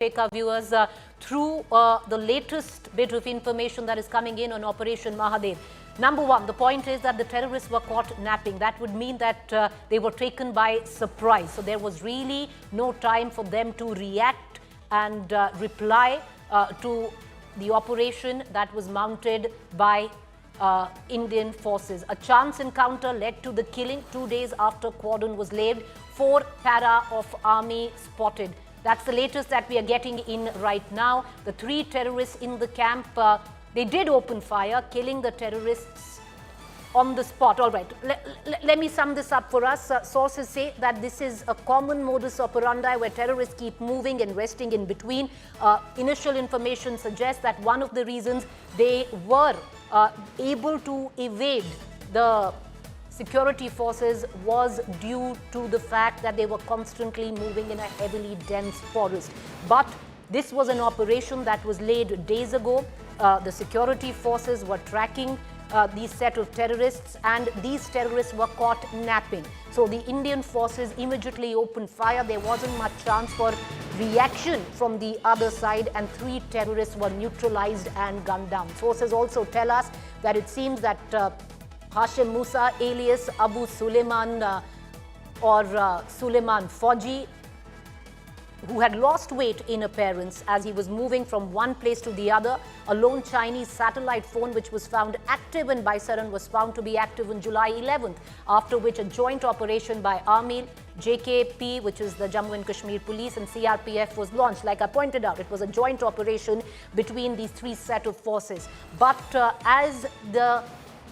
take our viewers through the latest bit of information that is coming in on Operation Mahadev. Number one, the point is that the terrorists were caught napping. That would mean that they were taken by surprise. So there was really no time for them to react and reply to the operation that was mounted by Indian forces. A chance encounter led to the killing 2 days after cordon was laid. 4 para of army spotted. That's the latest that we are getting in right now. The 3 terrorists in the camp, they did open fire, killing the terrorists on the spot. All right, let me sum this up for us. Sources say that this is a common modus operandi where terrorists keep moving and resting in between. Initial information suggests that one of the reasons they were able to evade the security forces was due to the fact that they were constantly moving in a heavily dense forest. But this was an operation that was laid days ago. The security forces were tracking these set of terrorists, and these terrorists were caught napping. So the Indian forces immediately opened fire. There wasn't much chance for reaction from the other side, and 3 terrorists were neutralized and gunned down. Sources also tell us that it seems that Hashim Musa, alias Abu Suleiman or Suleiman Fauji, who had lost weight in appearance as he was moving from one place to the other. A lone Chinese satellite phone which was found active in Baisaran was found to be active on July 11th, after which a joint operation by Army, JKP, which is the Jammu and Kashmir Police, and CRPF was launched. Like I pointed out, it was a joint operation between these 3 set of forces. But as the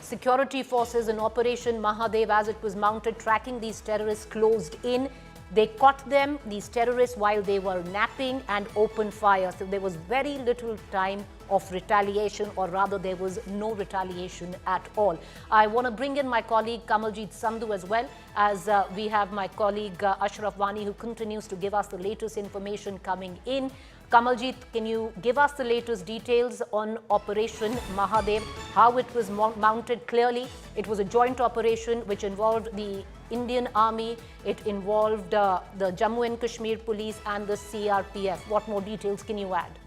security forces in Operation Mahadev, as it was mounted, tracking these terrorists, closed in, they caught them, these terrorists, while they were napping and opened fire. So there was very little time of retaliation, or rather there was no retaliation at all. I want to bring in my colleague Kamaljit Sandhu as well, as we have my colleague Ashraf Wani, who continues to give us the latest information coming in. Kamaljit, can you give us the latest details on Operation Mahadev, how it was mounted? Clearly, it was a joint operation which involved the Indian Army, it involved the Jammu and Kashmir Police and the CRPF. What more details can you add?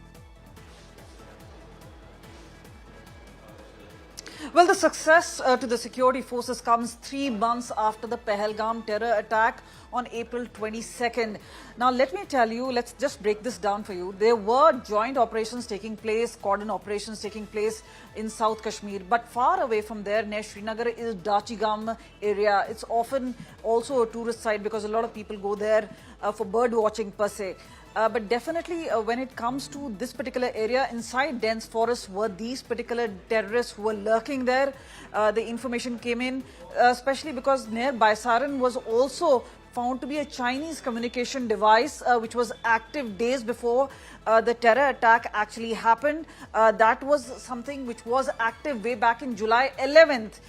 Well, the success to the security forces comes 3 months after the Pehalgam terror attack on April 22nd. Now, let me tell you, let's just break this down for you. There were joint operations taking place, cordon operations taking place in South Kashmir. But far away from there, near Srinagar, is Dachigam area. It's often also a tourist site because a lot of people go there for bird watching per se. But definitely when it comes to this particular area, inside dense forests were these particular terrorists who were lurking there. The information came in, especially because near Baisaran was also found to be a Chinese communication device which was active days before the terror attack actually happened. That was something which was active way back in July 11th.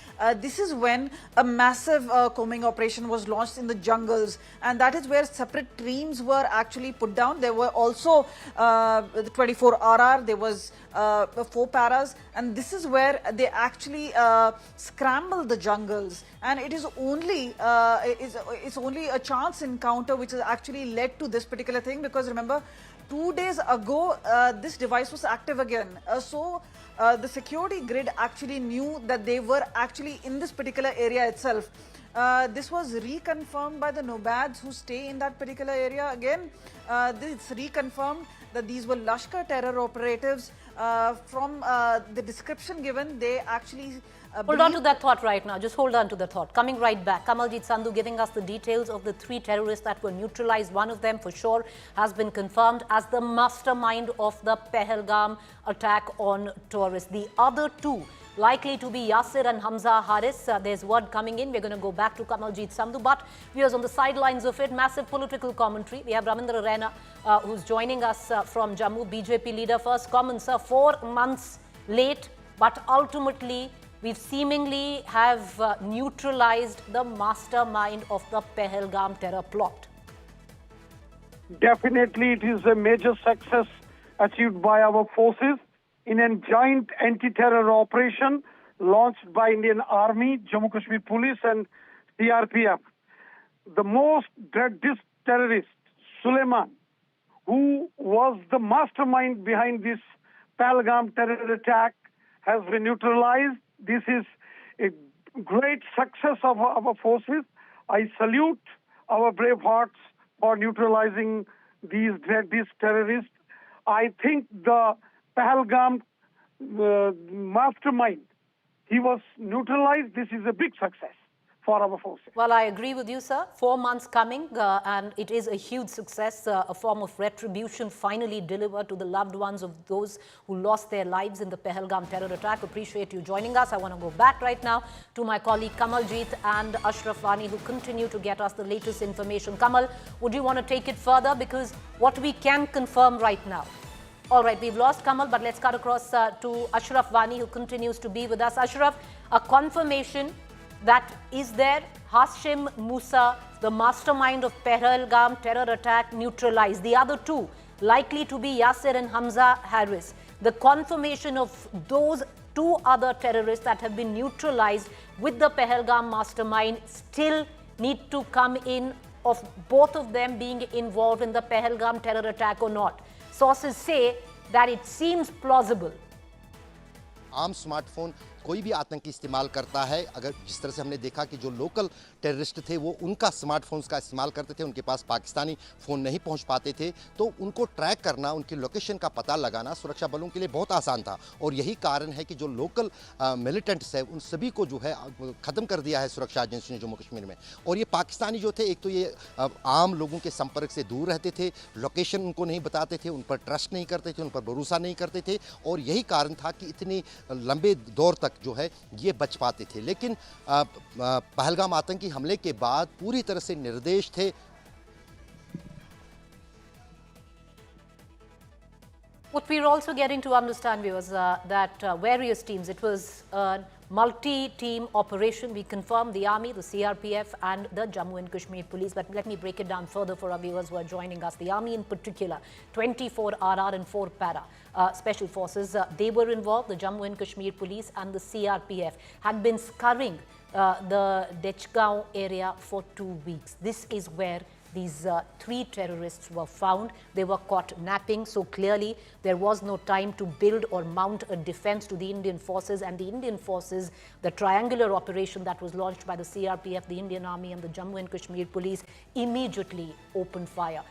This is when a massive combing operation was launched in the jungles, and that is where separate teams were actually put down. There were also the 24 RR, there was 4 paras, and this is where they actually scrambled the jungles. And it is only it's only a chance encounter which has actually led to this particular thing, because remember, 2 days ago this device was active again. So the security grid actually knew that they were actually in this particular area itself. This was reconfirmed by the nomads who stay in that particular area. Again, it's reconfirmed that these were Lashkar terror operatives. From the description given, they actually hold on to that thought right now. Just hold on to the thought. Coming right back, Kamaljit Sandhu giving us the details of the 3 terrorists that were neutralized. One of them for sure has been confirmed as the mastermind of the Pehalgam attack on tourists. The other 2 likely to be Yasir and Hamza Haris. There's word coming in. We're going to go back to Kamaljit Sandhu, but viewers, on the sidelines of it, massive political commentary. We have Ramendra Raina who's joining us from Jammu, BJP leader. First comment, sir, 4 months late, but ultimately we've seemingly have neutralized the mastermind of the Pehalgam terror plot. Definitely, it is a major success achieved by our forces in a joint anti-terror operation launched by Indian Army, Jammu Kashmir Police and CRPF. The most dreaded terrorist, Suleiman, who was the mastermind behind this Pahalgam terror attack, has been neutralized. This is a great success of our forces. I salute our brave hearts for neutralizing these terrorists. I think the Pahalgam mastermind, he was neutralized. This is a big success for our forces. Well, I agree with you, sir. 4 months coming, and it is a huge success, a form of retribution finally delivered to the loved ones of those who lost their lives in the Pehalgam terror attack. Appreciate you joining us. I want to go back right now to my colleague Kamaljeet and Ashraf Wani, who continue to get us the latest information. Kamal, would you want to take it further? Because what we can confirm right now. All right, we've lost Kamal, but let's cut across to Ashraf Wani, who continues to be with us. Ashraf, a confirmation that is there, Hashim Musa, the mastermind of Pehalgam terror attack, neutralized. The other two likely to be Yasir and Hamza Haris. The confirmation of those two other terrorists that have been neutralized with the Pehalgam mastermind still need to come in, of both of them being involved in the Pehalgam terror attack or not. Sources say that it seems plausible. आम smartphone कोई भी आतंकी इस्तेमाल करता है। अगर जिस तरह से हमने देखा कि जो लोकल टेररिस्ट थे वो उनका स्मार्टफोन्स का इस्तेमाल करते थे, उनके पास पाकिस्तानी फ़ोन नहीं पहुंच पाते थे, तो उनको ट्रैक करना, उनकी लोकेशन का पता लगाना सुरक्षा बलों के लिए बहुत आसान था। और यही कारण है कि जो लोकल मिलिटेंट्स है उन सभी को जो है ख़त्म कर दिया है सुरक्षा एजेंसी ने जम्मू कश्मीर में। और ये पाकिस्तानी जो थे, एक तो ये आम लोगों के संपर्क से दूर रहते थे, लोकेशन उनको नहीं बताते थे, उन पर ट्रस्ट नहीं करते थे, उन पर भरोसा नहीं करते थे, और यही कारण था कि इतनी लंबे दौर तक जो है ये बच पाते थे। लेकिन पहलगाम आतंकी हमले के बाद पूरी तरह से निर्देश थे। What we're also getting to understand, viewers, that various teams, it was a multi-team operation. We confirmed the Army, the CRPF and the Jammu and Kashmir Police. But let me break it down further for our viewers who are joining us. The Army in particular, 24 RR and 4 Para Special Forces, they were involved. The Jammu and Kashmir Police and the CRPF had been scouring the Dachigam area for 2 weeks. This is where these 3 terrorists were found. They were caught napping, so clearly there was no time to build or mount a defense to the Indian forces. And the Indian forces, the triangular operation that was launched by the CRPF, the Indian Army and the Jammu and Kashmir Police, immediately opened fire.